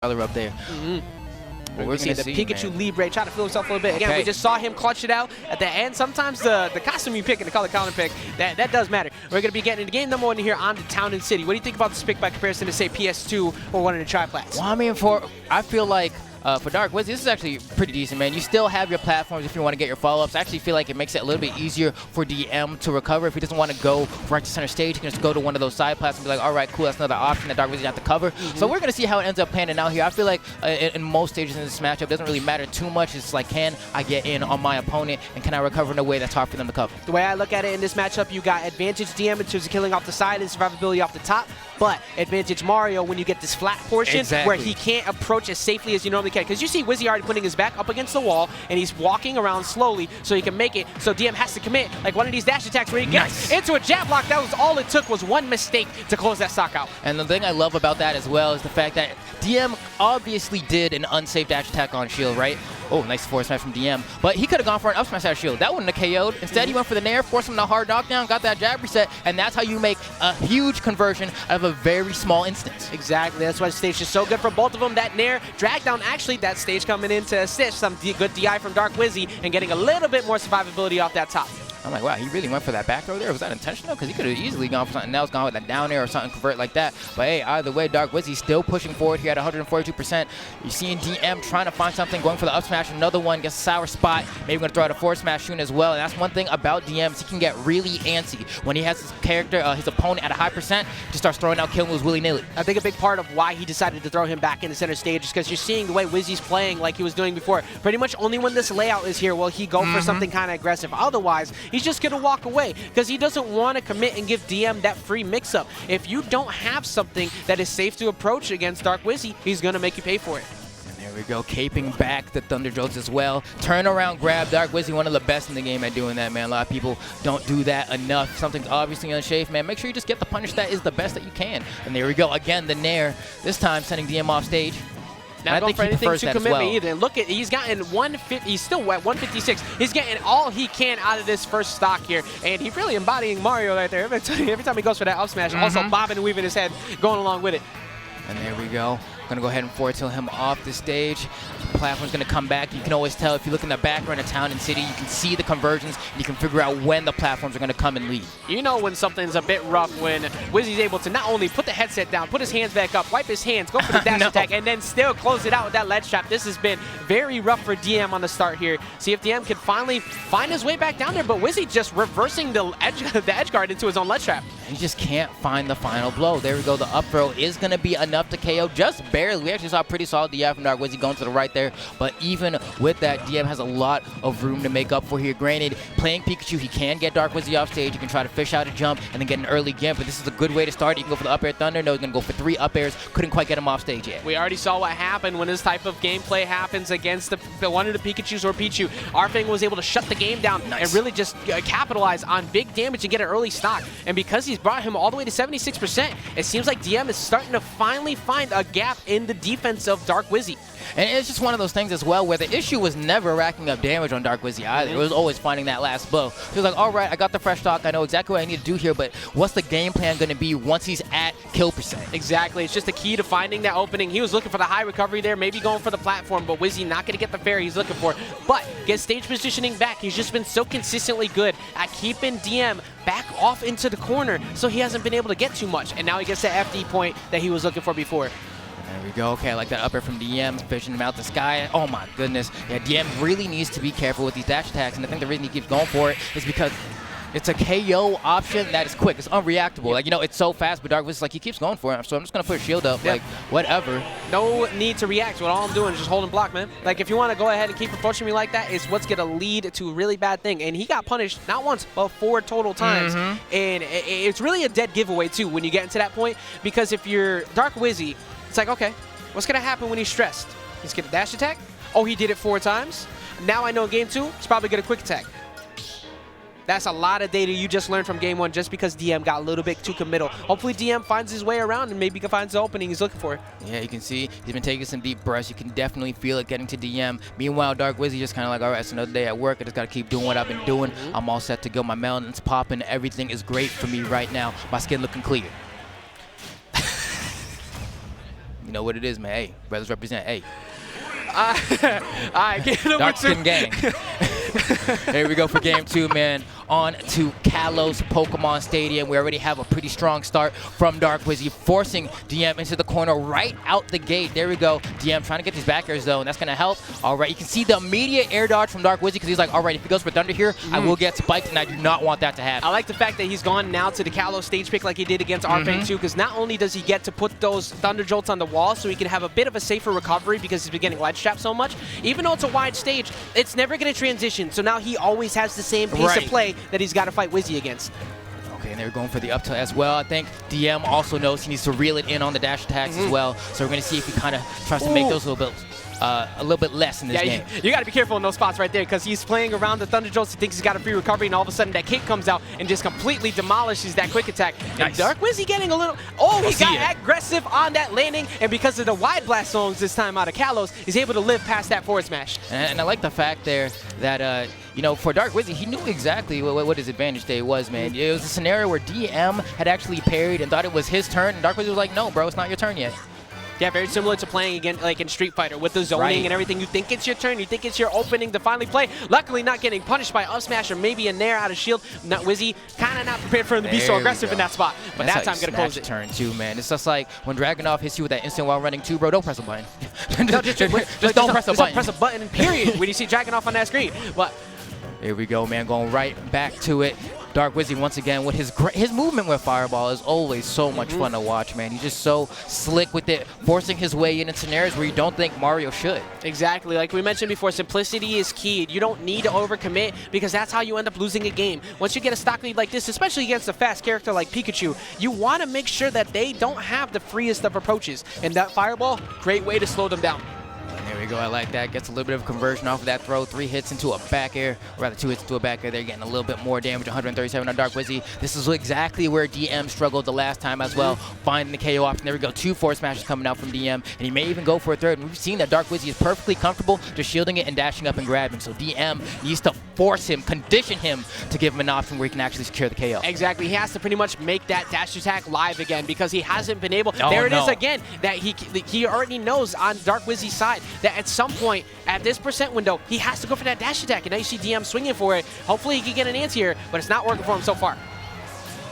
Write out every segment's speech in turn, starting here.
color up there. We're see the Pikachu man. Libre try to feel himself a little bit. Again, we just saw him clutch it out at the end. Sometimes the costume you pick and the color counter pick, that does matter. We're going to be getting into game number 1 here on the Town and City. What do you think about this pick by comparison to, say, PS2 or one of the tri-plats? Well, I mean, I feel like for Dark Wizzy, this is actually pretty decent, man. You still have your platforms if you want to get your follow-ups. I actually feel like it makes it a little bit easier for DM to recover. If he doesn't want to go right to center stage, he can just go to one of those side plats and be like, all right, cool, that's another option that Dark Wizzy has to cover. So we're going to see how it ends up panning out here. I feel like in most stages in this matchup, it doesn't really matter too much. It's like, can I get in on my opponent, and can I recover in a way that's hard for them to cover? The way I look at it in this matchup, you got advantage DM in terms of killing off the side and survivability off the top, but advantage Mario when you get this flat portion where he can't approach as safely as you normally can. Because you see Wizzy already putting his back up against the wall, and he's walking around slowly so he can make it. So DM has to commit like one of these dash attacks where he gets into a jab block. That was all it took, was one mistake to close that stock out. And the thing I love about that as well is the fact that DM obviously did an unsafe dash attack on shield, right? Oh, nice forward smash from DM. But he could have gone for an up smash out of shield. That wouldn't have KO'd. Instead, he went for the nair, forced him to hard knockdown, got that jab reset, and that's how you make a huge conversion out of a very small instance. Exactly. That's why the stage is so good for both of them. That nair drag down, actually, that stage coming in to assist some good DI from Dark Wizzy and getting a little bit more survivability off that top. I'm like, wow, he really went for that back throw there? Was that intentional? Because he could have easily gone for something else, gone with a down air or something, convert like that. But hey, either way, Dark Wizzy still pushing forward here at 142%. You're seeing DM trying to find something, going for the up smash. Another one gets a sour spot. Maybe going to throw out a forward smash soon as well. And that's one thing about DM is he can get really antsy. When he has his character, his opponent at a high percent, just starts throwing out kill moves willy-nilly. I think a big part of why he decided to throw him back in the center stage is because you're seeing the way Wizzy's playing like he was doing before. Pretty much only when this layout is here will he go for something kind of aggressive. Otherwise, he's just going to walk away because he doesn't want to commit and give DM that free mix-up. If you don't have something that is safe to approach against Dark Wizzy, he's going to make you pay for it. And there we go, caping back the Thunder Jolts as well. Turn around grab. Dark Wizzy, one of the best in the game at doing that, man. A lot of people don't do that enough. Something's obviously unsafe, man. Make sure you just get the punish that is the best that you can. And there we go, again, the nair. This time sending DM off stage. Not going for anything to commit me either. And look at, he's gotten 150, he's still at 156. He's getting all he can out of this first stock here. And he's really embodying Mario right there. Every time he goes for that up smash, also bobbing and weaving his head, going along with it. And there we go. Gonna go ahead and forward tilt him off the stage. The platform's gonna come back. You can always tell if you look in the background of Town and City, you can see the conversions, and you can figure out when the platforms are gonna come and lead. You know when something's a bit rough when Wizzy's able to not only put the headset down, put his hands back up, wipe his hands, go for the dash attack, and then still close it out with that ledge trap. This has been very rough for DM on the start here. See if DM can finally find his way back down there, but Wizzy just reversing the edge guard into his own ledge trap. He just can't find the final blow. There we go. The up throw is going to be enough to KO, just barely. We actually saw a pretty solid DI from Dark Wizzy going to the right there. But even with that, DM has a lot of room to make up for here. Granted, playing Pikachu, he can get Dark Wizzy off stage. You can try to fish out a jump and then get an early gimp. But this is a good way to start. You can go for the up air Thunder. No, he's going to go for 3 up airs. Couldn't quite get him off stage yet. We already saw what happened when this type of gameplay happens against one of the Pikachus or Pichu. Arfang was able to shut the game down and really just capitalize on big damage and get an early stock. And because he's brought him all the way to 76%, it seems like DM is starting to finally find a gap in the defense of Dark Wizzy. And it's just one of those things as well where the issue was never racking up damage on Dark Wizzy either. It was always finding that last blow. He was like, all right, I got the fresh stock. I know exactly what I need to do here, but what's the game plan going to be once he's at kill percent? Exactly. It's just the key to finding that opening. He was looking for the high recovery there, maybe going for the platform, but Wizzy not going to get the fair he's looking for. But get stage positioning back. He's just been so consistently good at keeping DM back off into the corner, so he hasn't been able to get too much. And now he gets that FD point that he was looking for before. There we go. Okay, I like that up air from DM, fishing him out the sky. Oh my goodness. Yeah, DM really needs to be careful with these dash attacks, and I think the reason he keeps going for it is because it's a KO option that is quick. It's unreactable. Like, you know, it's so fast, but Dark Wizzy's like, he keeps going for it, so I'm just going to put a shield up. Like, whatever. No need to react. What all I'm doing is just holding block, man. Like, if you want to go ahead and keep approaching me like that, is what's going to lead to a really bad thing. And he got punished not once, but 4 total times. And it's really a dead giveaway, too, when you get into that point. Because if you're Dark Wizzy, it's like, okay, what's going to happen when he's stressed? He's going to dash attack? Oh, he did it 4 times? Now I know in game 2, he's probably going to quick attack. That's a lot of data you just learned from game 1 just because DM got a little bit too committal. Hopefully DM finds his way around and maybe finds the opening he's looking for. Yeah, you can see he's been taking some deep breaths. You can definitely feel it getting to DM. Meanwhile, Dark Wizzy just kind of like, all right, it's another day at work. I just got to keep doing what I've been doing. I'm all set to go. My melanin's popping. Everything is great for me right now. My skin looking clear. You know what it is, man. Hey, brothers represent. Hey. All right, game number Dark 2. skin gang. Here we go for game 2, man. On to Kalos Pokemon Stadium. We already have a pretty strong start from Dark Wizzy, forcing DM into the corner right out the gate. There we go. DM trying to get these back airs, though, and that's going to help. All right, you can see the immediate air dodge from Dark Wizzy because he's like, all right, if he goes for Thunder here, I will get spiked, and I do not want that to happen. I like the fact that he's gone now to the Kalos stage pick like he did against Arfang too, because not only does he get to put those Thunder Jolts on the wall so he can have a bit of a safer recovery because he's been getting ledge trapped so much, even though it's a wide stage, it's never going to transition. So now he always has the same pace of play that he's got to fight Wizzy against. Okay, and they're going for the up tilt as well. I think DM also knows he needs to reel it in on the dash attacks as well. So we're going to see if he kind of tries to make those a little bit less in this game. You got to be careful in those spots right there because he's playing around the Thunder Jolts. He thinks he's got a free recovery, and all of a sudden that cape comes out and just completely demolishes that quick attack. Nice. And Dark Wizzy getting a little... he got aggressive on that landing, and because of the wide blast zones this time out of Kalos, he's able to live past that forward smash. And I like the fact there that, you know, for Dark Wizzy, he knew exactly what his advantage day was, man. It was a scenario where DM had actually parried and thought it was his turn, and Dark Wizzy was like, no, bro, it's not your turn yet. Yeah, very similar to playing again like in Street Fighter with the zoning and everything. You think it's your turn, you think it's your opening to finally play. Luckily not getting punished by up smash or maybe a nair out of shield. Not Wizzy, kind of not prepared for him to be so aggressive in that spot. But that time gonna close it. Turn too, man. It's just like when Dragunov hits you with that instant while running too, bro, don't press a button. just don't press a button. Don't press a button, period, when you see Dragunov on that screen. But here we go, man, going right back to it. Dark Wizzy once again with his movement with Fireball is always so much fun to watch, man. He's just so slick with it, forcing his way in scenarios where you don't think Mario should. Exactly. Like we mentioned before, simplicity is key. You don't need to overcommit because that's how you end up losing a game. Once you get a stock lead like this, especially against a fast character like Pikachu, you want to make sure that they don't have the freest of approaches. And that Fireball, great way to slow them down. There we go, I like that. Gets a little bit of conversion off of that throw. 3 hits into a back air, or rather 2 hits into a back air. They're getting a little bit more damage, 137 on Dark Wizzy. This is exactly where DM struggled the last time as well, finding the KO option. There we go, 2 forward smashes coming out from DM, and he may even go for a third. And we've seen that Dark Wizzy is perfectly comfortable just shielding it and dashing up and grabbing. So DM needs to force him, condition him to give him an option where he can actually secure the KO. Exactly, he has to pretty much make that dash attack live again because he hasn't been able. There it is again, that he already knows on Dark Wizzy's side that at some point, at this percent window, he has to go for that dash attack, and now you see DM swinging for it. Hopefully he can get an answer here, but it's not working for him so far.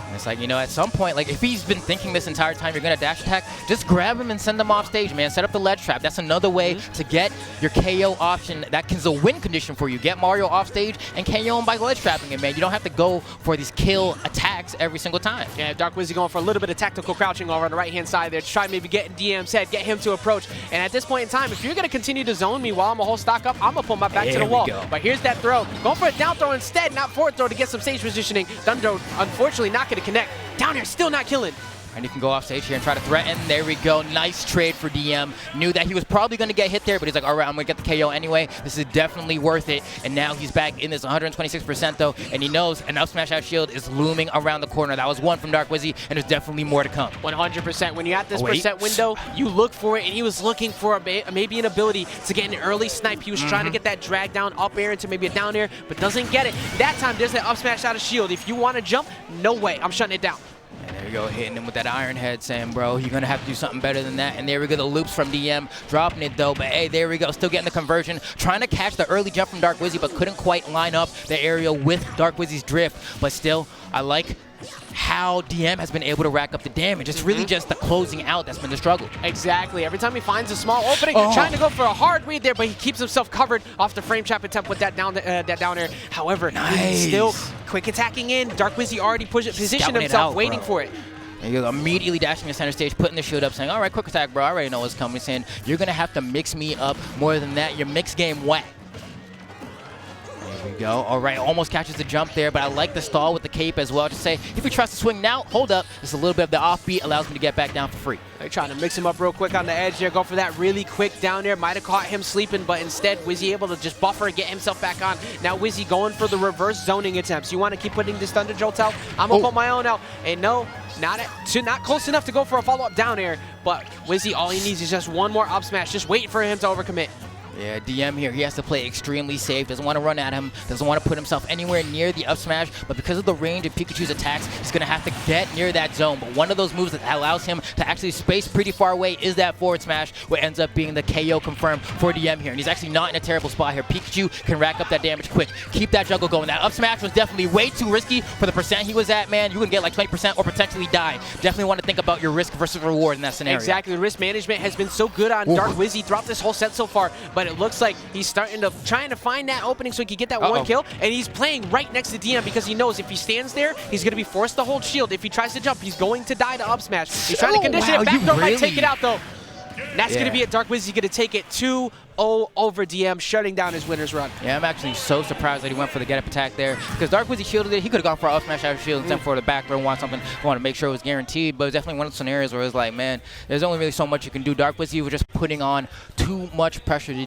And it's like, you know, at some point, like if he's been thinking this entire time you're gonna dash attack, just grab him and send him off stage, man. Set up the ledge trap. That's another way to get your KO option. That is a win condition for you. Get Mario off stage and KO him by ledge trapping him, man. You don't have to go for these kill attacks every single time. Yeah, Dark Wizzy going for a little bit of tactical crouching over on the right-hand side there to try maybe get DM's head, get him to approach. And at this point in time, if you're gonna continue to zone me while I'm a whole stock up, I'm gonna pull my back to the wall. But here's that throw. Going for a down throw instead, not forward throw to get some stage positioning. Thunder, unfortunately, not gonna connect. Down here, still not killing. And he can go off stage here and try to threaten. There we go. Nice trade for DM. Knew that he was probably going to get hit there, but he's like, all right, I'm going to get the KO anyway. This is definitely worth it. And now he's back in this 126% though, and he knows an up smash out shield is looming around the corner. That was one from Dark Wizzy, and there's definitely more to come. 100%. When you're at this percent window, you look for it, and he was looking for maybe an ability to get an early snipe. He was trying to get that drag down up air into maybe a down air, but doesn't get it. That time, there's that up smash out of shield. If you want to jump, no way. I'm shutting it down. And there we go, hitting him with that Iron Head, saying, bro, you're going to have to do something better than that. And there we go, the loops from DM, dropping it, though. But, hey, there we go, still getting the conversion. Trying to catch the early jump from Dark Wizzy, but couldn't quite line up the area with Dark Wizzy's drift. But still, I like how DM has been able to rack up the damage. It's really just the closing out that's been the struggle. Exactly. Every time he finds a small opening, trying to go for a hard read there, but he keeps himself covered off the frame trap attempt with that down air. However, he's still quick attacking in. Dark Wizzy already positioned himself, waiting for it. And you're immediately dashing to center stage, putting the shield up, saying, all right, quick attack, bro. I already know what's coming. Saying, you're going to have to mix me up more than that. Your mix game whack. There we go. All right, almost catches the jump there, but I like the stall with the cape as well. Just say, if he tries to swing now, hold up. Just a little bit of the offbeat allows me to get back down for free. They're trying to mix him up real quick on the edge there. Go for that really quick down there. Might have caught him sleeping, but instead, Wizzy able to just buffer, get himself back on. Now Wizzy going for the reverse zoning attempts. You want to keep putting this Thunder Jolt out? I'm going to put my own out. And no, not close enough to go for a follow-up down air, but Wizzy, all he needs is just one more up smash. Just waiting for him to overcommit. Yeah, DM here, he has to play extremely safe, doesn't want to run at him, doesn't want to put himself anywhere near the up smash, but because of the range of Pikachu's attacks, he's going to have to get near that zone. But one of those moves that allows him to actually space pretty far away is that forward smash, what ends up being the KO confirmed for DM here. And he's actually not in a terrible spot here. Pikachu can rack up that damage quick. Keep that juggle going. That up smash was definitely way too risky for the percent he was at, man. You can get like 20% or potentially die. Definitely want to think about your risk versus reward in that scenario. Exactly. The risk management has been so good on Dark Wizzy throughout this whole set so far, but it looks like he's trying to find that opening so he can get that one kill, and he's playing right next to DM because he knows if he stands there, he's going to be forced to hold shield. If he tries to jump, he's going to die to up smash. He's trying to condition it. Backdoor might take it out, though. That's going to be it. Dark Wizzy going to take it 2-0 over DM, shutting down his winner's run. Yeah, I'm actually so surprised that he went for the get-up attack there, because Dark Wizzy shielded it. He could have gone for an up smash out of shield instead for the back throw and want something. Want to make sure it was guaranteed, but it's definitely one of the scenarios where it's like, man, there's only really so much you can do. Dark Wizzy was just putting on too much pressure to